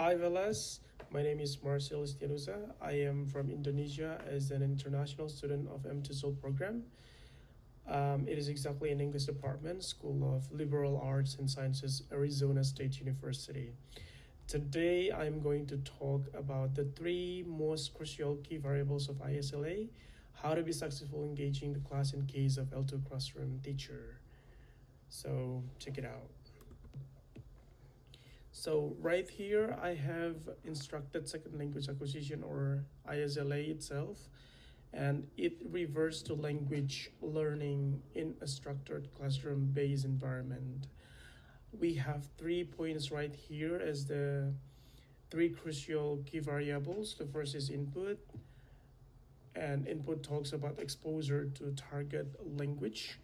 Hi Velas, my name is Marseilles. I am from Indonesia as an international student of M2SOL program. It is exactly an English department, School of Liberal Arts and Sciences, Arizona State University. Today I'm going to talk about the three most crucial key variables of ISLA, how to be successful engaging the class in case of L2 classroom teacher. So check it out. So right here, I have Instructe Second Language Acquisition, or ISLA itself, and it refers to language learning in a structured classroom-based environment. We have 3 points right here as the three crucial key variables. The first is input, and input talks about exposure to target language.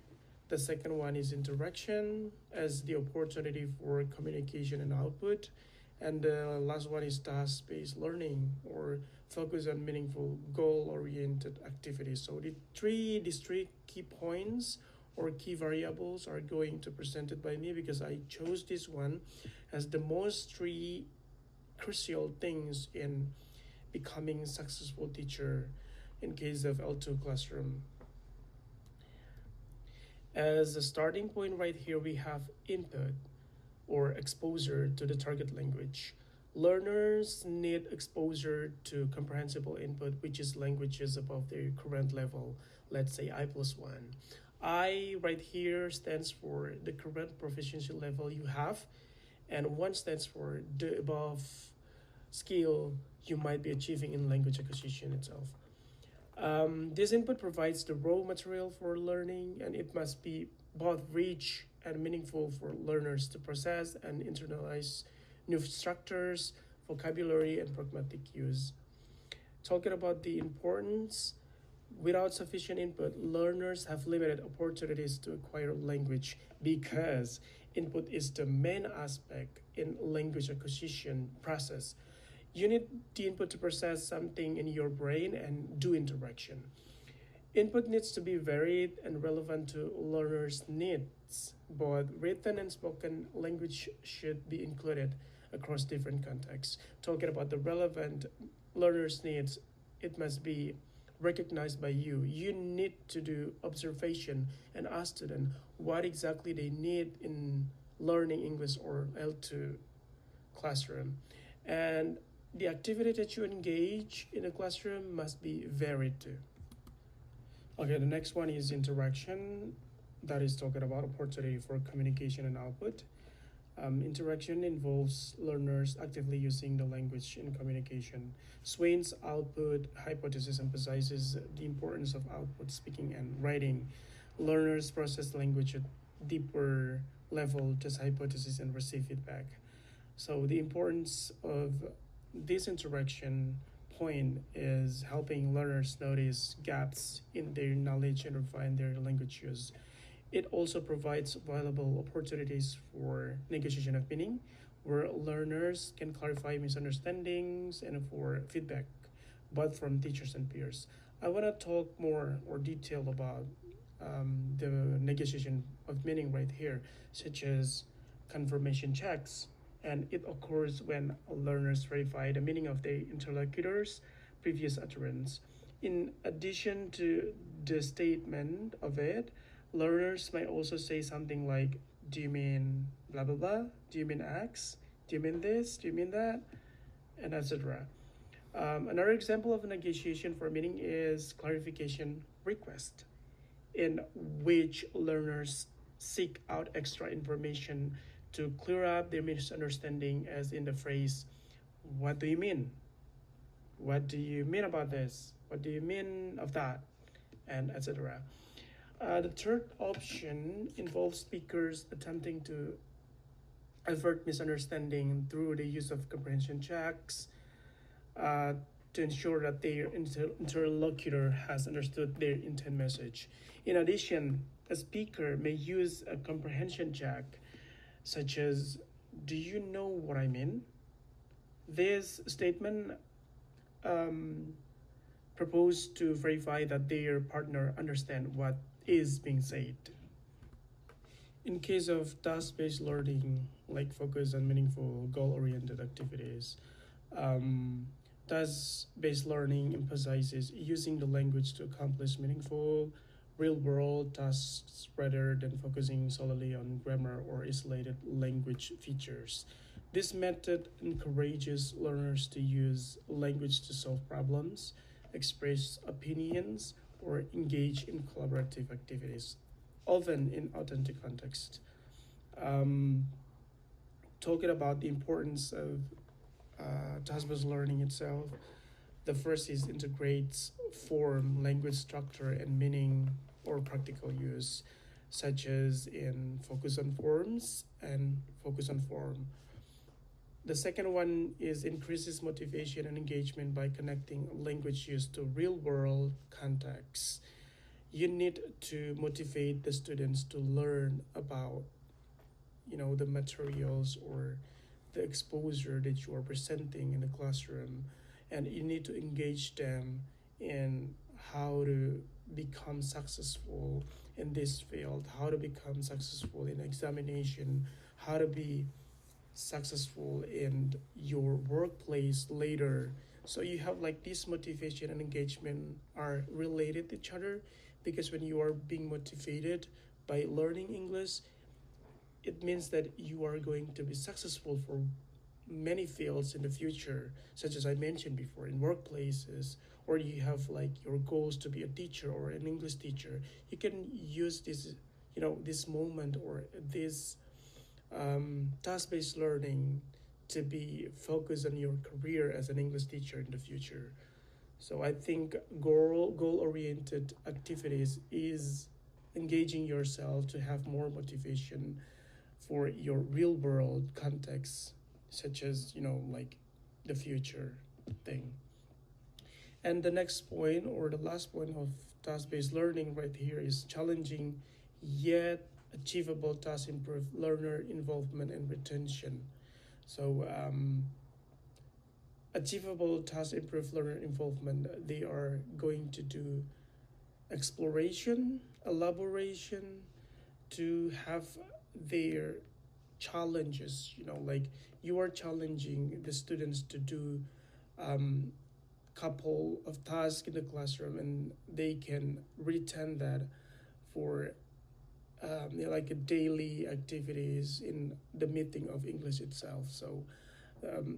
The second one is interaction as the opportunity for communication and output. And the last one is task-based learning, or focus on meaningful goal-oriented activities. So these three key points or key variables are going to presented by me because I chose this one as the most three crucial things in becoming a successful teacher in case of L2 classroom. As a starting point right here, we have input or exposure to the target language. Learners need exposure to comprehensible input, which is languages above their current level, let's say I+1. I right here stands for the current proficiency level you have, and 1 stands for the above skill you might be achieving in language acquisition itself. This input provides the raw material for learning, and it must be both rich and meaningful for learners to process and internalize new structures, vocabulary, and pragmatic use. Talking about the importance, without sufficient input, learners have limited opportunities to acquire language because input is the main aspect in language acquisition process. You need the input to process something in your brain and do interaction. Input needs to be varied and relevant to learners' needs. Both written and spoken language should be included across different contexts. Talking about the relevant learners' needs, it must be recognized by you. You need to do observation and ask students what exactly they need in learning English or L2 classroom. And the activity that you engage in a classroom must be varied too. Okay, the next one is interaction. That is talking about opportunity for communication and output. Interaction involves learners actively using the language in communication. Swain's output hypothesis emphasizes the importance of output speaking and writing. Learners process language at deeper level, just hypothesis, and receive feedback. So the importance of this interaction point is helping learners notice gaps in their knowledge and refine their language use. It also provides valuable opportunities for negotiation of meaning, where learners can clarify misunderstandings and for feedback, both from teachers and peers. I want to talk more or detail about the negotiation of meaning right here, such as confirmation checks, and it occurs when learners verify the meaning of their interlocutor's previous utterance. In addition to the statement of it, learners might also say something like, do you mean blah blah blah? Do you mean X? Do you mean this? Do you mean that? And etc. Another example of a negotiation for meaning is clarification request, in which learners seek out extra information to clear up their misunderstanding, as in the phrase, what do you mean? What do you mean about this? What do you mean of that? And etc. The third option involves speakers attempting to avert misunderstanding through the use of comprehension checks to ensure that their interlocutor has understood their intent message. In addition, a speaker may use a comprehension check such as, do you know what I mean? This statement proposed to verify that their partner understands what is being said. In case of task-based learning, like focus on meaningful, goal-oriented activities. Um, Task-based learning emphasizes using the language to accomplish meaningful, real-world tasks rather than focusing solely on grammar or isolated language features. This method encourages learners to use language to solve problems, express opinions, or engage in collaborative activities, often in authentic context. Um, Talking about the importance of task-based learning itself, the first is integrates form, language structure, and meaning or practical use, such as in focus on forms and focus on form. The second one is increases motivation and engagement by connecting language use to real-world contexts. You need to motivate the students to learn about, the materials or the exposure that you are presenting in the classroom, and you need to engage them in how to become successful in this field, how to become successful in examination, how to be successful in your workplace later. So you have like this motivation and engagement are related to each other, because when you are being motivated by learning English, it means that you are going to be successful for many fields in the future, such as I mentioned before, in workplaces, or you have like your goals to be a teacher or an English teacher. You can use this, this moment or this task-based learning to be focused on your career as an English teacher in the future. So I think goal-oriented activities is engaging yourself to have more motivation for your real world context, such as, like the future thing. And the next point or the last point of task-based learning right here is challenging yet achievable task improve learner involvement and retention. So achievable task improve learner involvement, they are going to do exploration, elaboration, to have their challenges, like you are challenging the students to do couple of tasks in the classroom, and they can retain that for like a daily activities in the meeting of English itself. So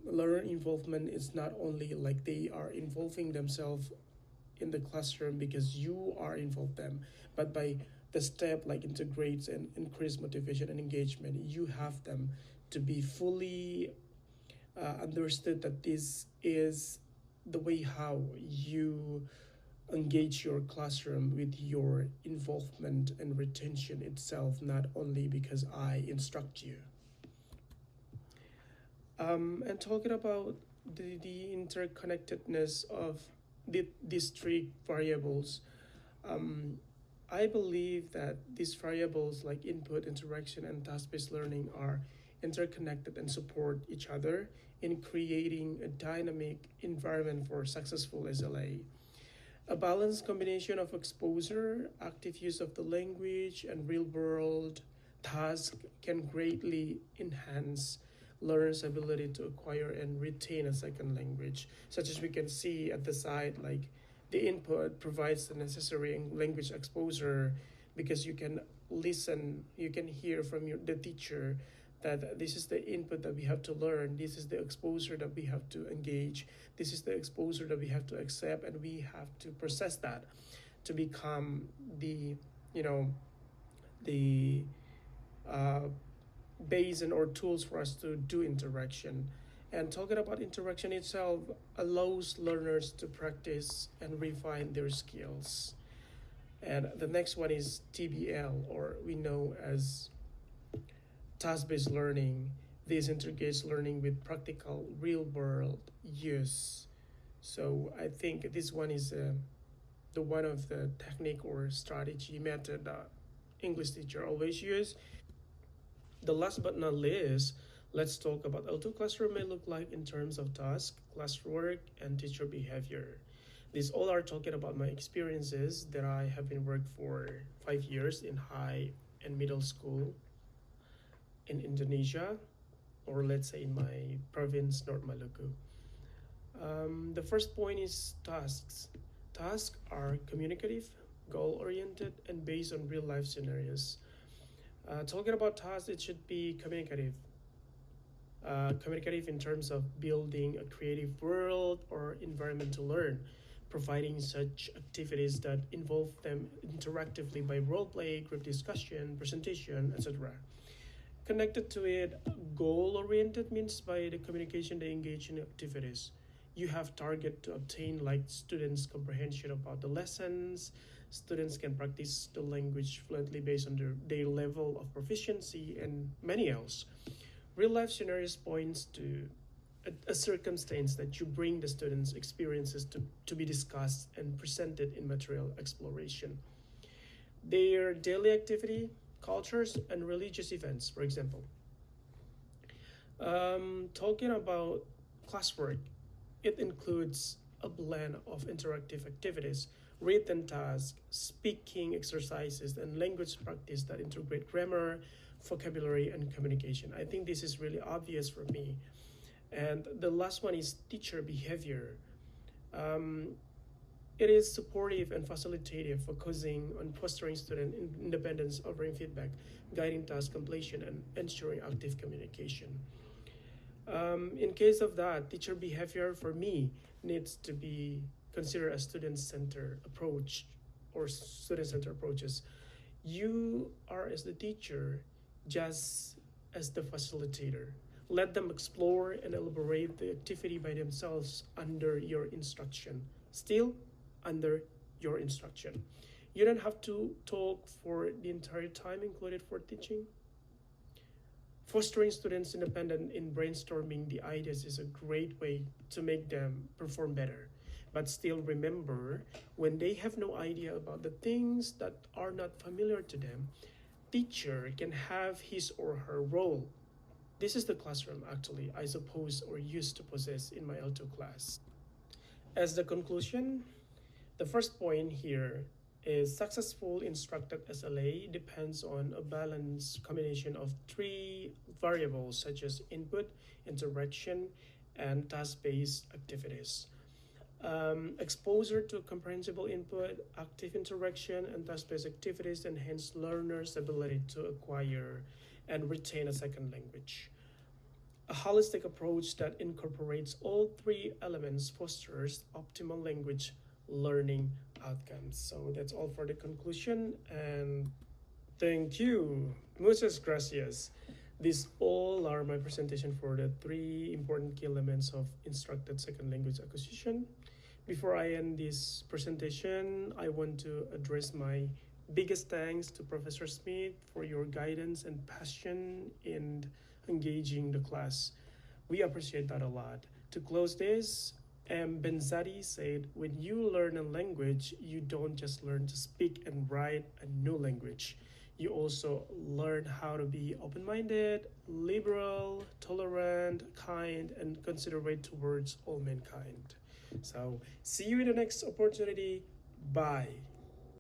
learner involvement is not only like they are involving themselves in the classroom because you are involved them, but by the step like integrates and increase motivation and engagement, you have them to be fully understood that this is the way how you engage your classroom with your involvement and retention itself, not only because I instruct you. And talking about the interconnectedness of these three variables, um, I believe that these variables like input, interaction, and task-based learning are interconnected and support each other in creating a dynamic environment for successful SLA. A balanced combination of exposure, active use of the language, and real-world tasks can greatly enhance learners' ability to acquire and retain a second language, such as we can see at the side, like the input provides the necessary language exposure, because you can listen, you can hear from the teacher that this is the input that we have to learn, this is the exposure that we have to engage, this is the exposure that we have to accept, and we have to process that to become the, the uh, base and or tools for us to do interaction. And talking about interaction itself allows learners to practice and refine their skills. And the next one is TBL, or we know as task-based learning. This integrates learning with practical real-world use. So I think this one is the one of the technique or strategy method that English teacher always use. The last but not least, let's talk about how to classroom may look like in terms of task, classwork, and teacher behavior. These all are talking about my experiences that I have been worked for 5 years in high and middle school in Indonesia. or let's say in my province, North Maluku. The first point is tasks. Tasks are communicative, goal-oriented, and based on real-life scenarios. Talking about tasks, it should be communicative. Communicative in terms of building a creative world or environment to learn, providing such activities that involve them interactively by role play, group discussion, presentation, etc. Connected to it, goal oriented means by the communication they engage in activities. You have target to obtain like students' comprehension about the lessons. Students can practice the language fluently based on their level of proficiency and many else. Real life scenarios points to a circumstance that you bring the students' experiences to be discussed and presented in material exploration. Their daily activity, cultures, and religious events, for example. Talking about classwork, it includes a blend of interactive activities, written tasks, speaking exercises, and language practice that integrate grammar, vocabulary, and communication. I think this is really obvious for me. And the last one is teacher behavior. It is supportive and facilitative, focusing on fostering student independence, offering feedback, guiding task completion, and ensuring active communication. In case of that, teacher behavior for me needs to be considered a student-centered approach or student-centered approaches. You are as the teacher, just as the facilitator. Let them explore and elaborate the activity by themselves under your instruction. Still, under your instruction. You don't have to talk for the entire time included for teaching. Fostering students independent in brainstorming the ideas is a great way to make them perform better. But still remember, when they have no idea about the things that are not familiar to them, teacher can have his or her role. This is the classroom actually I suppose or used to possess in my L2 class. As the conclusion, the first point here is successful instructed SLA depends on a balanced combination of three variables such as input, interaction, and task-based activities. Exposure to comprehensible input, active interaction, and task-based activities enhance learners' ability to acquire and retain a second language. A holistic approach that incorporates all three elements fosters optimal language learning outcomes. So that's all for the conclusion, and thank you. Muchas gracias. These all are my presentation for the three important key elements of instructed second language acquisition. Before I end this presentation, I want to address my biggest thanks to Professor Smith for your guidance and passion in engaging the class. We appreciate that a lot. To close this, Benzadi said, when you learn a language, you don't just learn to speak and write a new language. You also learn how to be open-minded, liberal, tolerant, kind, and considerate towards all mankind. So, see you in the next opportunity. Bye.